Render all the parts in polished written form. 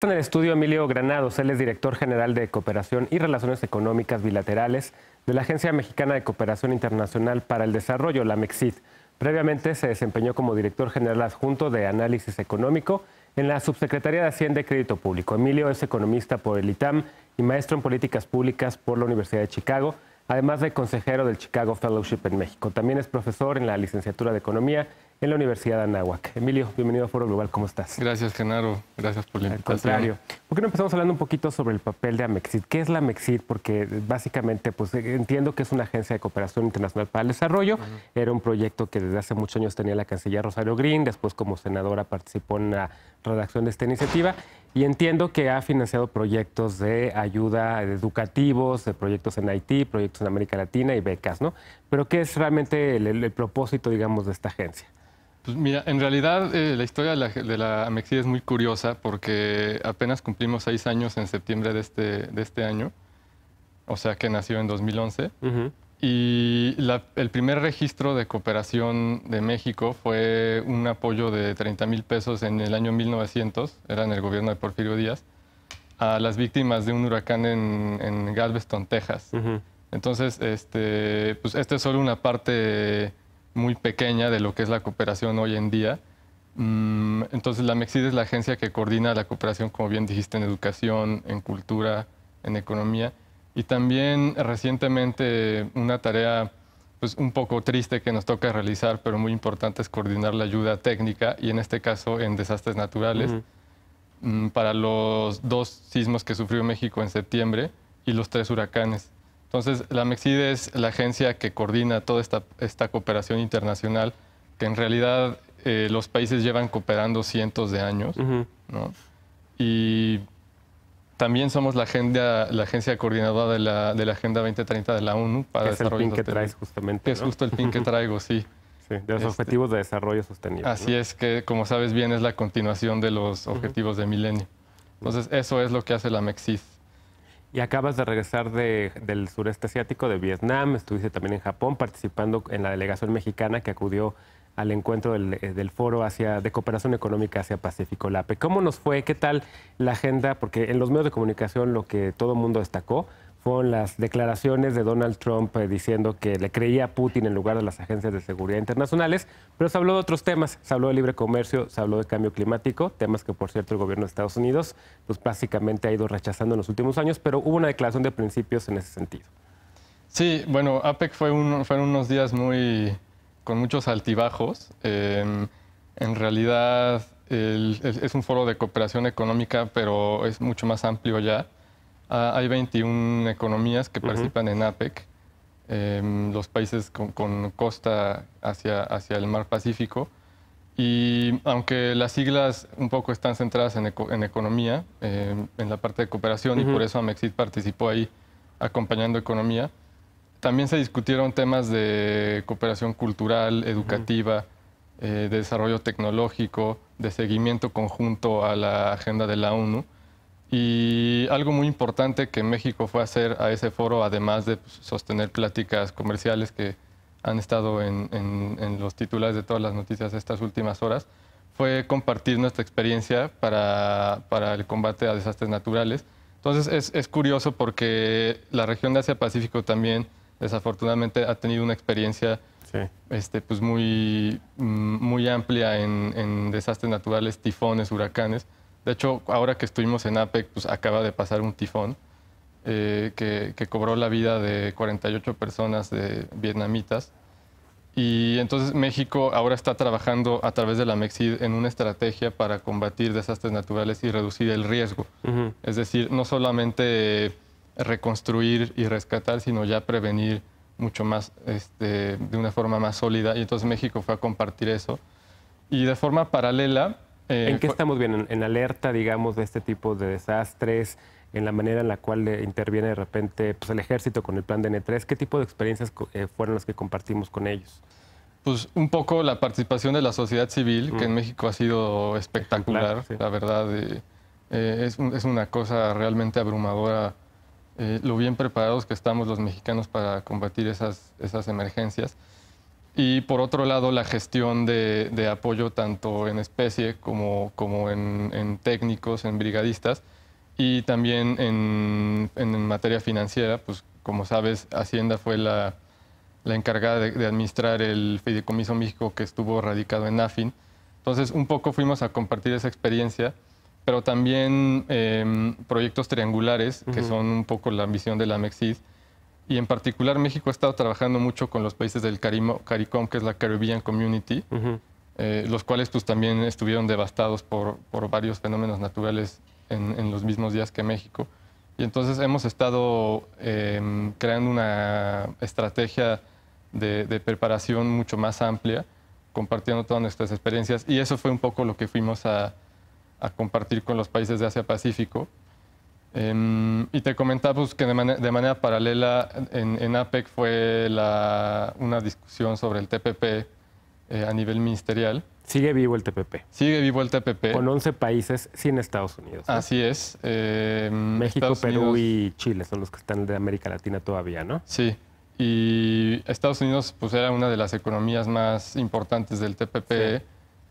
En el estudio Emilio Granados, él es director general de Cooperación y Relaciones Económicas Bilaterales de la Agencia Mexicana de Cooperación Internacional para el Desarrollo, la MEXID. Previamente se desempeñó como director general adjunto de Análisis Económico en la Subsecretaría de Hacienda y Crédito Público. Emilio es economista por el ITAM y maestro en Políticas Públicas por la Universidad de Chicago, además de consejero del Chicago Fellowship en México. También es profesor en la licenciatura de Economía en la Universidad de Anáhuac. Emilio, bienvenido a Foro Global, ¿cómo estás? Gracias, Genaro. Gracias por la invitación. Al contrario. ¿Por qué no empezamos hablando un poquito sobre el papel de Amexid? ¿Qué es la Amexid? Porque básicamente pues, entiendo que es una agencia de cooperación internacional para el desarrollo. Era un proyecto que desde hace muchos años tenía la canciller Rosario Green. Después, como senadora, participó en la redacción de esta iniciativa. Y entiendo que ha financiado proyectos de ayuda educativos, de proyectos en Haití, proyectos en América Latina y becas, ¿no? Pero ¿qué es realmente el propósito, digamos, de esta agencia? Pues mira, en realidad la historia de la Amexid es muy curiosa porque apenas cumplimos 6 años en septiembre de este año, o sea que nació en 2011. Y el primer registro de cooperación de México fue un apoyo de 30,000 pesos en el año 1900, era en el gobierno de Porfirio Díaz, a las víctimas de un huracán en Galveston, Texas. Entonces, pues esta es solo una parte muy pequeña de lo que es la cooperación hoy en día. Entonces, la MEXID es la agencia que coordina la cooperación, como bien dijiste, en educación, en cultura, en economía. Y también recientemente una tarea pues, un poco triste que nos toca realizar, pero muy importante, es coordinar la ayuda técnica y en este caso en desastres naturales para los 2 sismos que sufrió México en septiembre y los 3 huracanes. Entonces, la MEXID es la agencia que coordina toda esta cooperación internacional, que en realidad los países llevan cooperando cientos de años, ¿no? Y también somos la agencia coordinadora de la Agenda 2030 de la ONU para es el desarrollo pin que sostenible. traes justamente, Que es justo el pin que traigo, sí. Sí, de los Objetivos de Desarrollo Sostenible. Así es, que como sabes bien es la continuación de los Objetivos de Milenio. Entonces, eso es lo que hace la MEXID. Y acabas de regresar del sureste asiático, de Vietnam, estuviste también en Japón participando en la delegación mexicana que acudió al encuentro del Foro de Cooperación Económica Asia-Pacífico, la APEC. ¿Cómo nos fue? ¿Qué tal la agenda? Porque en los medios de comunicación lo que todo el mundo destacó fueron las declaraciones de Donald Trump diciendo que le creía a Putin en lugar de las agencias de seguridad internacionales, pero se habló de otros temas, se habló de libre comercio, se habló de cambio climático, temas que por cierto el gobierno de Estados Unidos pues básicamente ha ido rechazando en los últimos años, pero hubo una declaración de principios en ese sentido. Sí, bueno, APEC fueron unos días con muchos altibajos. En realidad es un foro de cooperación económica, pero es mucho más amplio ya. Hay 21 economías que participan en APEC, los países con costa hacia el mar Pacífico. Y aunque las siglas un poco están centradas en economía, en la parte de cooperación, y por eso Amexid participó ahí acompañando economía, también se discutieron temas de cooperación cultural, educativa, de desarrollo tecnológico, de seguimiento conjunto a la agenda de la ONU. Y algo muy importante que México fue a hacer a ese foro, además de sostener pláticas comerciales que han estado en los titulares de todas las noticias de estas últimas horas, fue compartir nuestra experiencia para el combate a desastres naturales. Entonces es curioso porque la región de Asia-Pacífico también desafortunadamente ha tenido una experiencia pues muy amplia en desastres naturales, tifones, huracanes. De hecho, ahora que estuvimos en APEC, pues acaba de pasar un tifón que cobró la vida de 48 personas vietnamitas. Y entonces México ahora está trabajando a través de la MEXID en una estrategia para combatir desastres naturales y reducir el riesgo. Es decir, no solamente reconstruir y rescatar, sino ya prevenir mucho más, de una forma más sólida. Y entonces México fue a compartir eso. Y de forma paralela... ¿En qué estamos bien? ¿En alerta, digamos, de este tipo de desastres? ¿En la manera en la cual interviene de repente pues, el ejército con el plan de N3? ¿Qué tipo de experiencias fueron las que compartimos con ellos? Pues un poco la participación de la sociedad civil, que en México ha sido espectacular. Sí. La verdad, es una cosa realmente abrumadora lo bien preparados que estamos los mexicanos para combatir esas emergencias. Y por otro lado, la gestión de apoyo tanto en especie como en técnicos, en brigadistas, y también en materia financiera, pues como sabes, Hacienda fue la encargada de administrar el Fideicomiso México que estuvo radicado en AFIN. Entonces, un poco fuimos a compartir esa experiencia, pero también proyectos triangulares, que son un poco la ambición de la Mexid. Y en particular México ha estado trabajando mucho con los países del CARICOM, que es la Caribbean Community, los cuales pues también estuvieron devastados por varios fenómenos naturales en los mismos días que México. Y entonces hemos estado creando una estrategia de preparación mucho más amplia, compartiendo todas nuestras experiencias. Y eso fue un poco lo que fuimos a compartir con los países de Asia-Pacífico. Y te comentaba pues, que de manera paralela en APEC fue una discusión sobre el TPP a nivel ministerial. Sigue vivo el TPP. Sigue vivo el TPP. Con 11 países sin Estados Unidos, ¿no? Así es. México, Estados Perú Unidos, y Chile son los que están de América Latina todavía, ¿no? Sí. Y Estados Unidos pues, era una de las economías más importantes del TPP, Sí.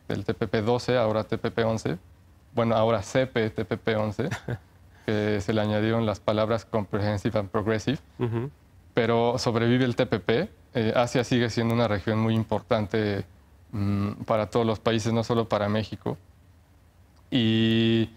del TPP-12, ahora TPP-11. Bueno, ahora CP-TPP-11. Que se le añadieron las palabras comprehensive and progressive, pero sobrevive el TPP. Asia sigue siendo una región muy importante para todos los países, no solo para México. Y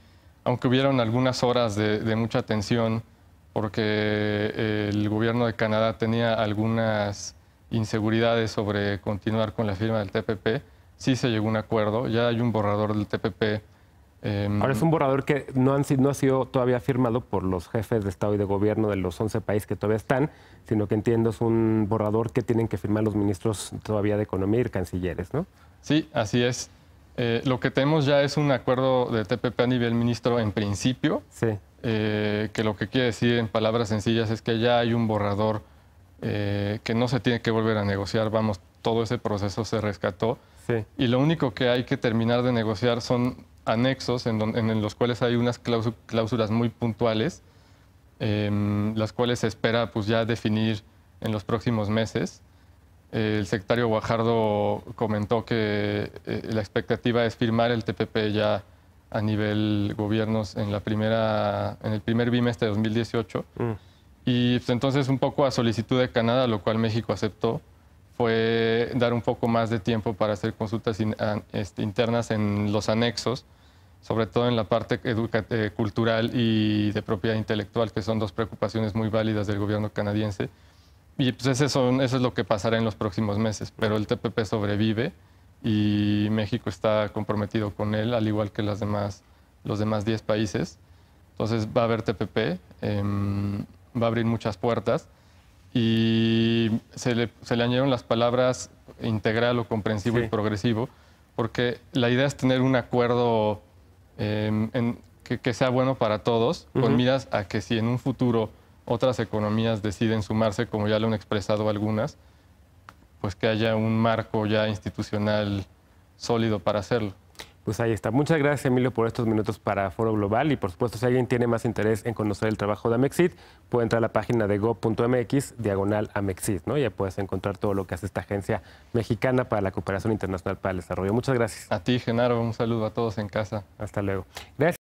aunque hubieron algunas horas de mucha tensión, porque el gobierno de Canadá tenía algunas inseguridades sobre continuar con la firma del TPP, sí se llegó a un acuerdo, ya hay un borrador del TPP. Ahora es un borrador que no ha sido todavía firmado por los jefes de Estado y de Gobierno de los 11 países que todavía están, sino que entiendo es un borrador que tienen que firmar los ministros todavía de Economía y cancilleres, ¿no? Sí, así es. Lo que tenemos ya es un acuerdo de TPP a nivel ministro en principio, Sí. Que lo que quiere decir en palabras sencillas es que ya hay un borrador que no se tiene que volver a negociar. Vamos, todo ese proceso se rescató. Sí. Y lo único que hay que terminar de negociar son anexos en los cuales hay unas cláusulas muy puntuales, las cuales se espera pues, ya definir en los próximos meses. El secretario Guajardo comentó que la expectativa es firmar el TPP ya a nivel gobiernos en el primer bimestre de 2018. Y pues, entonces un poco a solicitud de Canadá, lo cual México aceptó, fue dar un poco más de tiempo para hacer consultas internas en los anexos, sobre todo en la parte cultural y de propiedad intelectual, que son dos preocupaciones muy válidas del gobierno canadiense. Y pues eso es lo que pasará en los próximos meses, pero el TPP sobrevive y México está comprometido con él, al igual que los demás 10 países. Entonces va a haber TPP, va a abrir muchas puertas. Y se le añadieron las palabras integral o comprensivo y progresivo, porque la idea es tener un acuerdo que sea bueno para todos, con miras a que si en un futuro otras economías deciden sumarse, como ya lo han expresado algunas, pues que haya un marco ya institucional sólido para hacerlo. Pues ahí está. Muchas gracias, Emilio, por estos minutos para Foro Global. Y por supuesto, si alguien tiene más interés en conocer el trabajo de Amexid, puede entrar a la página de go.mx/Amexid, ¿no? Ya puedes encontrar todo lo que hace esta agencia mexicana para la cooperación internacional para el desarrollo. Muchas gracias. A ti, Genaro, un saludo a todos en casa. Hasta luego. Gracias.